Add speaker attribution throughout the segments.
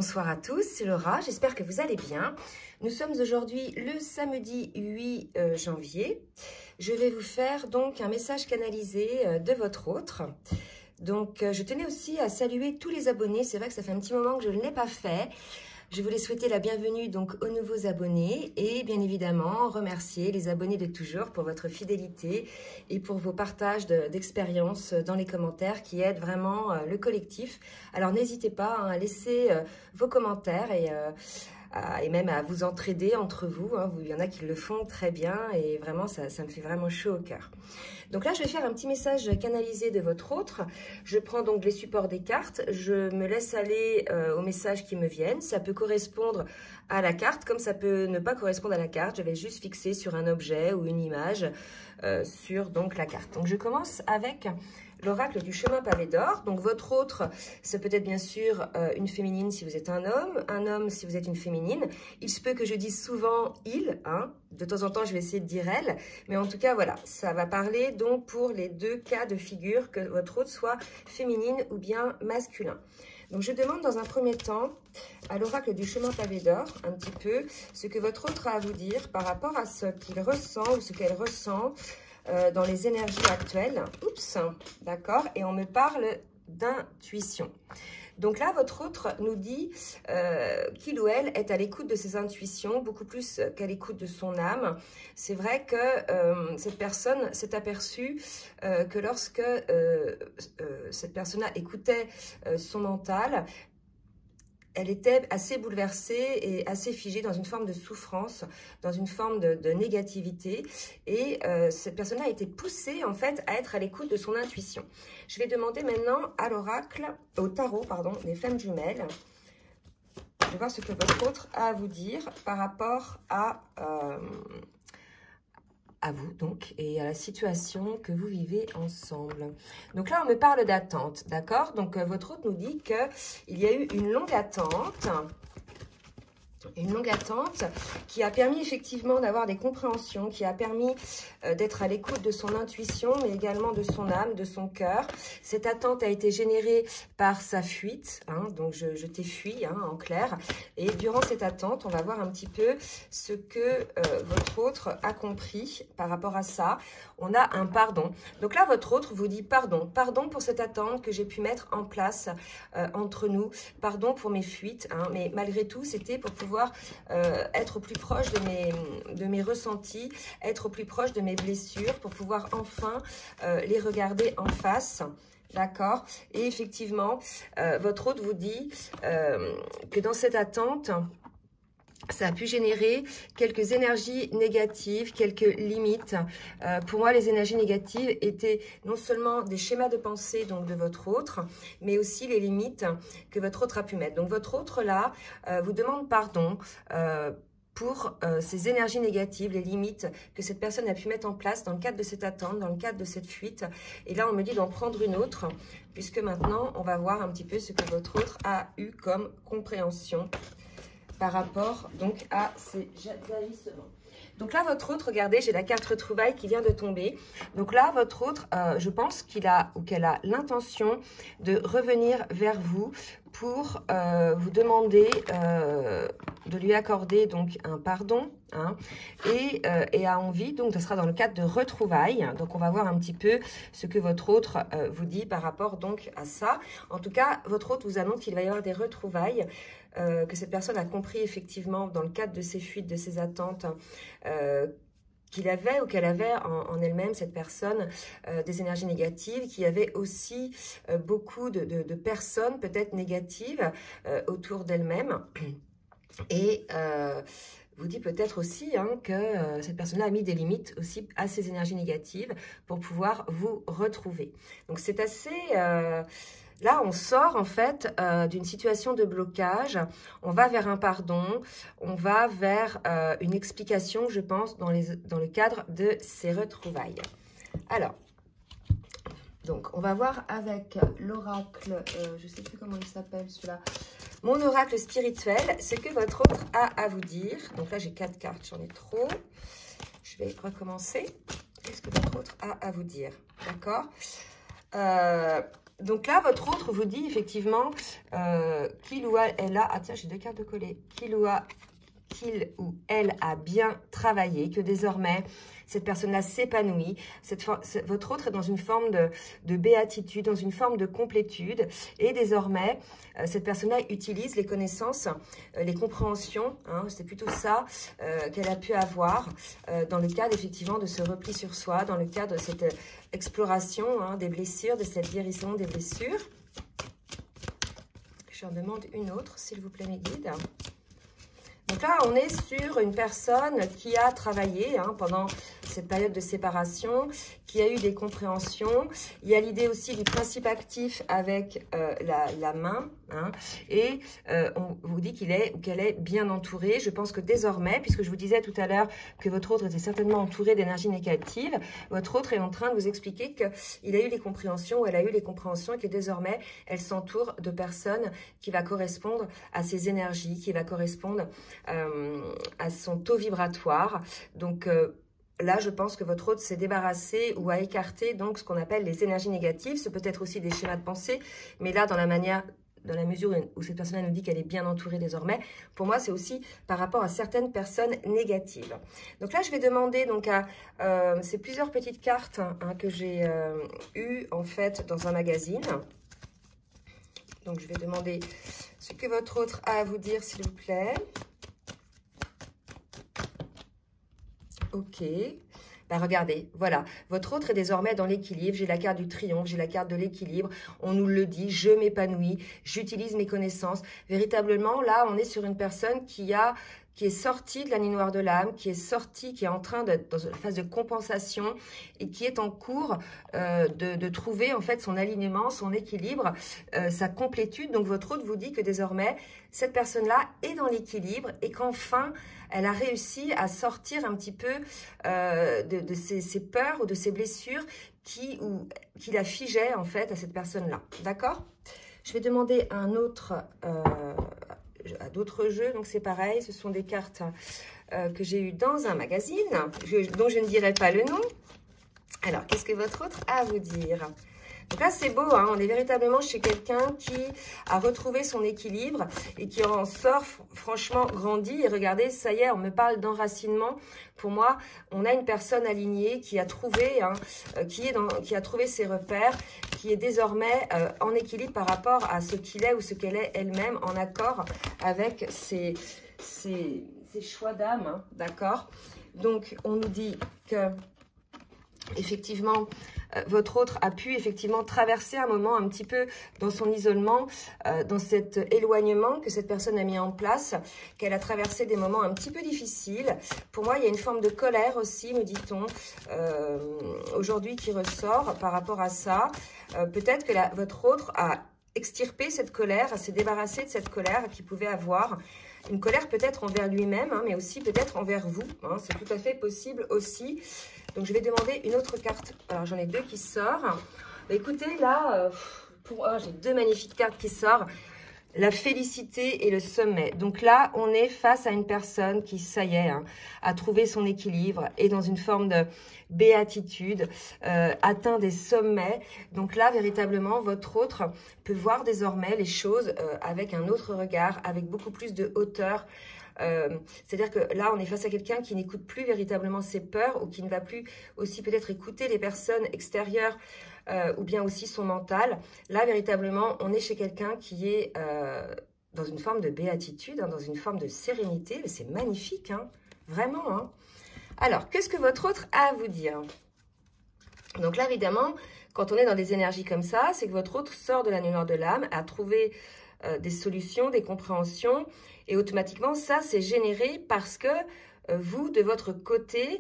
Speaker 1: bonsoir à tous, c'est Laura, j'espère que vous allez bien. Nous sommes aujourd'hui le samedi 8 janvier. Je vais vous faire donc un message canalisé de votre autre. Donc je tenais aussi à saluer tous les abonnés, c'est vrai que ça fait un petit moment que je ne l'ai pas fait. Je voulais souhaiter la bienvenue donc aux nouveaux abonnés et bien évidemment remercier les abonnés de toujours pour votre fidélité et pour vos partages d'expériences dans les commentaires qui aident vraiment le collectif. Alors n'hésitez pas à laisser vos commentaires et même à vous entraider entre vous. Il y en a qui le font très bien et vraiment ça me fait vraiment chaud au cœur. Donc là, je vais faire un petit message canalisé de votre autre. Je prends donc les supports des cartes. Je me laisse aller aux messages qui me viennent. Ça peut correspondre à la carte, comme ça peut ne pas correspondre à la carte. Je vais juste fixer sur un objet ou une image sur donc la carte. Donc je commence avec l'oracle du chemin pavé d'or. Donc votre autre, c'est peut-être bien sûr une féminine si vous êtes un homme si vous êtes une féminine. Il se peut que je dise souvent il, de temps en temps je vais essayer de dire elle, mais en tout cas voilà, ça va parler donc pour les deux cas de figure, que votre autre soit féminine ou bien masculin. Donc je demande dans un premier temps à l'oracle du chemin pavé d'or un petit peu ce que votre autre a à vous dire par rapport à ce qu'il ressent ou ce qu'elle ressent dans les énergies actuelles. Oups, d'accord. Et on me parle d'intuition. Donc là, votre autre nous dit qu'il ou elle est à l'écoute de ses intuitions, beaucoup plus qu'à l'écoute de son âme. C'est vrai que cette personne s'est aperçue que lorsque cette personne-là écoutait son mental, elle était assez bouleversée et assez figée dans une forme de souffrance, dans une forme de négativité. Et cette personne a été poussée en fait à être à l'écoute de son intuition. Je vais demander maintenant à l'oracle, au tarot, pardon, des flammes jumelles. Je vais voir ce que votre autre a à vous dire par rapport à vous donc et à la situation que vous vivez ensemble. Donc là on me parle d'attente, d'accord? Donc votre hôte nous dit qu'il y a eu une longue attente qui a permis effectivement d'avoir des compréhensions, qui a permis d'être à l'écoute de son intuition, mais également de son âme, de son cœur. Cette attente a été générée par sa fuite, donc je t'ai fui, en clair. Et durant cette attente, on va voir un petit peu ce que votre autre a compris par rapport à ça. On a un pardon. Donc là, votre autre vous dit pardon. Pardon pour cette attente que j'ai pu mettre en place entre nous. Pardon pour mes fuites, mais malgré tout, c'était pour pouvoir être au plus proche de mes ressentis, être au plus proche de mes blessures, pour pouvoir enfin les regarder en face. D'accord? Et effectivement, votre hôte vous dit que dans cette attente, ça a pu générer quelques énergies négatives, quelques limites. Pour moi, les énergies négatives étaient non seulement des schémas de pensée donc de votre autre, mais aussi les limites que votre autre a pu mettre. Donc votre autre là vous demande pardon pour ces énergies négatives, les limites que cette personne a pu mettre en place dans le cadre de cette attente, dans le cadre de cette fuite. Et là, on me dit d'en prendre une autre, puisque maintenant, on va voir un petit peu ce que votre autre a eu comme compréhension par rapport donc à ces agissements. Donc là, votre autre, regardez, j'ai la carte retrouvailles qui vient de tomber. Donc là, votre autre, je pense qu'il a ou qu'elle a l'intention de revenir vers vous pour vous demander de lui accorder donc un pardon, et a envie, donc ce sera dans le cadre de retrouvailles. Donc on va voir un petit peu ce que votre autre vous dit par rapport donc à ça. En tout cas, votre autre vous annonce qu'il va y avoir des retrouvailles, que cette personne a compris effectivement dans le cadre de ses fuites, de ses attentes, qu'il avait ou qu'elle avait en elle-même, cette personne, des énergies négatives, qu'il y avait aussi beaucoup de personnes peut-être négatives autour d'elle-même. Et vous dit peut-être aussi que cette personne-là a mis des limites aussi à ces énergies négatives pour pouvoir vous retrouver. Donc c'est assez... Là, on sort en fait d'une situation de blocage, on va vers un pardon, on va vers une explication, je pense, dans le cadre de ces retrouvailles. Alors, donc on va voir avec l'oracle, je ne sais plus comment il s'appelle celui-là, mon oracle spirituel, ce que votre autre a à vous dire. Donc là, j'ai 4 cartes, j'en ai trop. Je vais recommencer. Qu'est-ce que votre autre a à vous dire? D'accord. Donc là, votre autre vous dit effectivement qu'il ou elle a... Ah tiens, j'ai 2 cartes de coller. Qu'il ou elle a bien travaillé, que désormais, cette personne-là s'épanouit. Votre autre est dans une forme de béatitude, dans une forme de complétude. Et désormais, cette personne-là utilise les connaissances, les compréhensions, hein, c'est plutôt ça qu'elle a pu avoir dans le cadre effectivement de ce repli sur soi, dans le cadre de cette exploration hein, des blessures, de cette guérison des blessures. Je en demande une autre, s'il vous plaît, mes guides. Donc là, on est sur une personne qui a travaillé hein, pendant cette période de séparation, qui a eu des compréhensions. Il y a l'idée aussi du principe actif avec la main. Hein, et on vous dit qu'il est ou qu'elle est bien entourée. Je pense que désormais, puisque je vous disais tout à l'heure que votre autre était certainement entouré d'énergie négative, votre autre est en train de vous expliquer qu'il a eu les compréhensions, ou elle a eu les compréhensions, et que désormais, elle s'entoure de personnes qui va correspondre à ses énergies, qui va correspondre à son taux vibratoire. Donc, là, je pense que votre autre s'est débarrassé ou a écarté donc ce qu'on appelle les énergies négatives. Ce peut être aussi des schémas de pensée, mais là, dans la mesure où cette personne nous dit qu'elle est bien entourée désormais, pour moi, c'est aussi par rapport à certaines personnes négatives. Donc là, je vais demander donc à c'est plusieurs petites cartes hein, que j'ai eues en fait dans un magazine. Donc, je vais demander ce que votre autre a à vous dire, s'il vous plaît. Ok. Ben regardez, voilà, votre autre est désormais dans l'équilibre. J'ai la carte du triomphe, j'ai la carte de l'équilibre. On nous le dit, je m'épanouis, j'utilise mes connaissances. Véritablement, là, on est sur une personne qui est sortie de la nuit noire de l'âme, qui est en train d'être dans une phase de compensation et qui est en cours de trouver en fait son alignement, son équilibre, sa complétude. Donc votre autre vous dit que désormais, cette personne-là est dans l'équilibre et qu'enfin, elle a réussi à sortir un petit peu de ses peurs ou de ses blessures qui la figeaient en fait à cette personne-là. D'accord? Je vais demander à d'autres jeux, donc c'est pareil, ce sont des cartes que j'ai eues dans un magazine, dont je ne dirai pas le nom. Alors, qu'est-ce que votre autre a à vous dire? Donc là, c'est beau, hein, on est véritablement chez quelqu'un qui a retrouvé son équilibre et qui en sort franchement grandi. Et regardez, ça y est, on me parle d'enracinement. Pour moi, on a une personne alignée qui a trouvé, hein, qui a trouvé ses repères, qui est désormais en équilibre par rapport à ce qu'il est ou ce qu'elle est elle-même, en accord avec ses choix d'âme, hein, d'accord? Donc, on nous dit que effectivement, votre autre a pu effectivement traverser un moment un petit peu dans son isolement, dans cet éloignement que cette personne a mis en place, qu'elle a traversé des moments un petit peu difficiles. Pour moi, il y a une forme de colère aussi, me dit-on, aujourd'hui qui ressort par rapport à ça. Peut-être que votre autre a extirpé cette colère, s'est débarrassé de cette colère qu'il pouvait avoir. Une colère peut-être envers lui-même, hein, mais aussi peut-être envers vous. Hein, c'est tout à fait possible aussi. Donc, je vais demander une autre carte. Alors, j'en ai 2 qui sortent. Écoutez, là, j'ai 2 magnifiques cartes qui sortent. La félicité et le sommet. Donc là, on est face à une personne qui, ça y est, hein, a trouvé son équilibre, est dans une forme de béatitude, atteint des sommets. Donc là, véritablement, votre autre peut voir désormais les choses avec un autre regard, avec beaucoup plus de hauteur. C'est-à-dire que là, on est face à quelqu'un qui n'écoute plus véritablement ses peurs ou qui ne va plus aussi peut-être écouter les personnes extérieures ou bien aussi son mental. Là, véritablement, on est chez quelqu'un qui est dans une forme de béatitude, hein, dans une forme de sérénité. C'est magnifique, hein, vraiment. Hein. Alors, qu'est-ce que votre autre a à vous dire? Donc là, évidemment, quand on est dans des énergies comme ça, c'est que votre autre sort de la nuit noire de l'âme, a trouvé des solutions, des compréhensions, et automatiquement, ça, c'est généré parce que vous, de votre côté,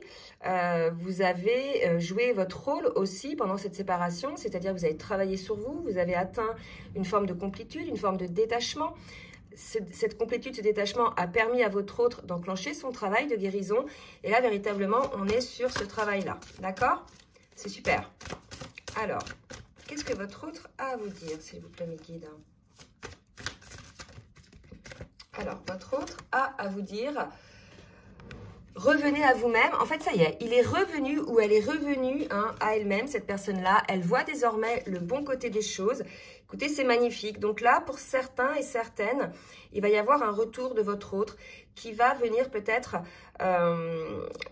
Speaker 1: vous avez joué votre rôle aussi pendant cette séparation, c'est-à-dire vous avez travaillé sur vous, vous avez atteint une forme de complétude, une forme de détachement. Cette complétude, ce détachement a permis à votre autre d'enclencher son travail de guérison. Et là, véritablement, on est sur ce travail-là. D'accord? C'est super. Alors, qu'est-ce que votre autre a à vous dire, s'il vous plaît, mes guides? Alors, votre autre a à vous dire revenez à vous-même. En fait, ça y est, il est revenu ou elle est revenue à elle-même, cette personne-là. Elle voit désormais le bon côté des choses. Écoutez, c'est magnifique. Donc là, pour certains et certaines, il va y avoir un retour de votre autre qui va venir peut-être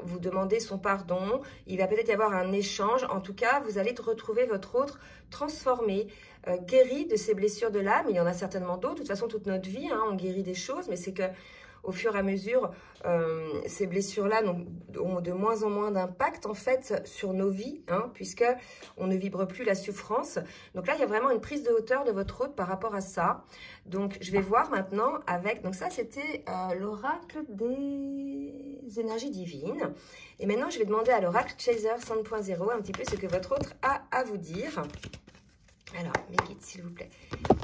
Speaker 1: vous demander son pardon. Il va peut-être y avoir un échange. En tout cas, vous allez retrouver votre autre transformé, guéri de ses blessures de l'âme. Il y en a certainement d'autres. De toute façon, toute notre vie, on guérit des choses, mais c'est que au fur et à mesure, ces blessures-là ont de moins en moins d'impact en fait sur nos vies, puisque on ne vibre plus la souffrance. Donc là, il y a vraiment une prise de hauteur de votre hôte par rapport à ça. Donc, je vais voir maintenant avec... Donc ça, c'était l'oracle des énergies divines. Et maintenant, je vais demander à l'oracle Chaser 100.0 un petit peu ce que votre autre a à vous dire. Alors, mes guides, s'il vous plaît,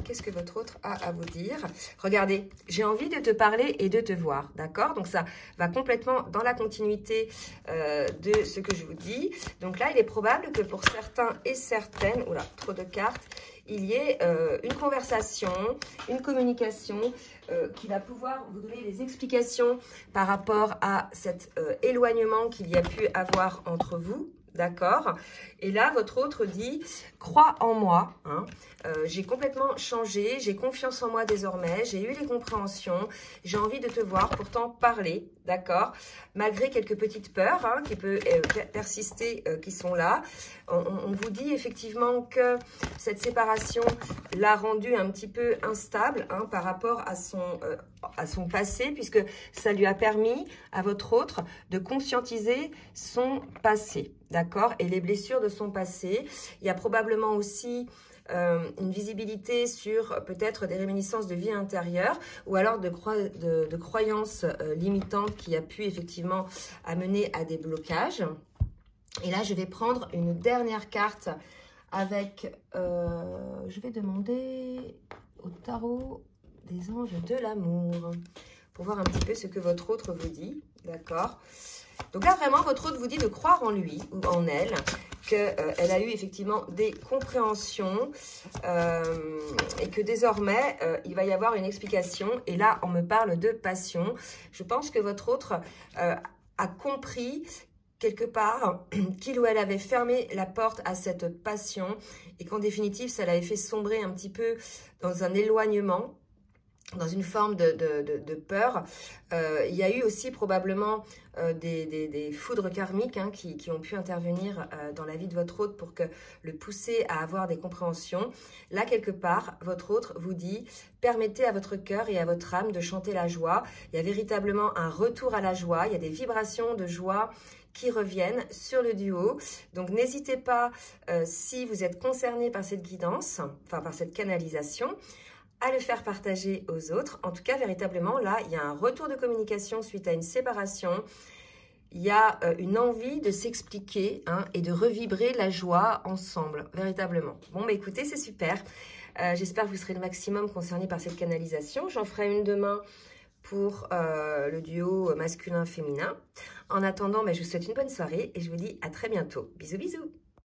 Speaker 1: qu'est-ce que votre autre a à vous dire? Regardez, j'ai envie de te parler et de te voir, d'accord? Donc, ça va complètement dans la continuité de ce que je vous dis. Donc là, il est probable que pour certains et certaines, oula, trop de cartes, il y ait une conversation, une communication qui va pouvoir vous donner des explications par rapport à cet éloignement qu'il y a pu avoir entre vous. D'accord? Et là, votre autre dit, crois en moi, j'ai complètement changé, j'ai confiance en moi désormais, j'ai eu les compréhensions, j'ai envie de te voir, pourtant parler, d'accord? Malgré quelques petites peurs qui peuvent persister, qui sont là, on vous dit effectivement que cette séparation l'a rendu un petit peu instable par rapport à son passé, puisque ça lui a permis à votre autre de conscientiser son passé. D'accord? Et les blessures de son passé. Il y a probablement aussi une visibilité sur peut-être des réminiscences de vie intérieure ou alors de croyances limitantes qui a pu effectivement amener à des blocages. Et là, je vais prendre une dernière carte avec... je vais demander au tarot des anges de l'amour pour voir un petit peu ce que votre autre vous dit. D'accord? Donc là, vraiment, votre autre vous dit de croire en lui ou en elle, qu'elle a eu effectivement des compréhensions et que désormais, il va y avoir une explication. Et là, on me parle de passion. Je pense que votre autre a compris quelque part qu'il ou elle avait fermé la porte à cette passion et qu'en définitive, ça l'avait fait sombrer un petit peu dans un éloignement, dans une forme de peur. Il y a eu aussi probablement des foudres karmiques qui ont pu intervenir dans la vie de votre hôte pour que le pousser à avoir des compréhensions. Là, quelque part, votre autre vous dit, permettez à votre cœur et à votre âme de chanter la joie. Il y a véritablement un retour à la joie, il y a des vibrations de joie qui reviennent sur le duo. Donc, n'hésitez pas, si vous êtes concerné par cette guidance, enfin par cette canalisation, à le faire partager aux autres. En tout cas, véritablement, là, il y a un retour de communication suite à une séparation. Il y a une envie de s'expliquer et de revibrer la joie ensemble, véritablement. Bon, bah écoutez, c'est super. J'espère que vous serez le maximum concernés par cette canalisation. J'en ferai une demain pour le duo masculin-féminin. En attendant, je vous souhaite une bonne soirée et je vous dis à très bientôt. Bisous, bisous.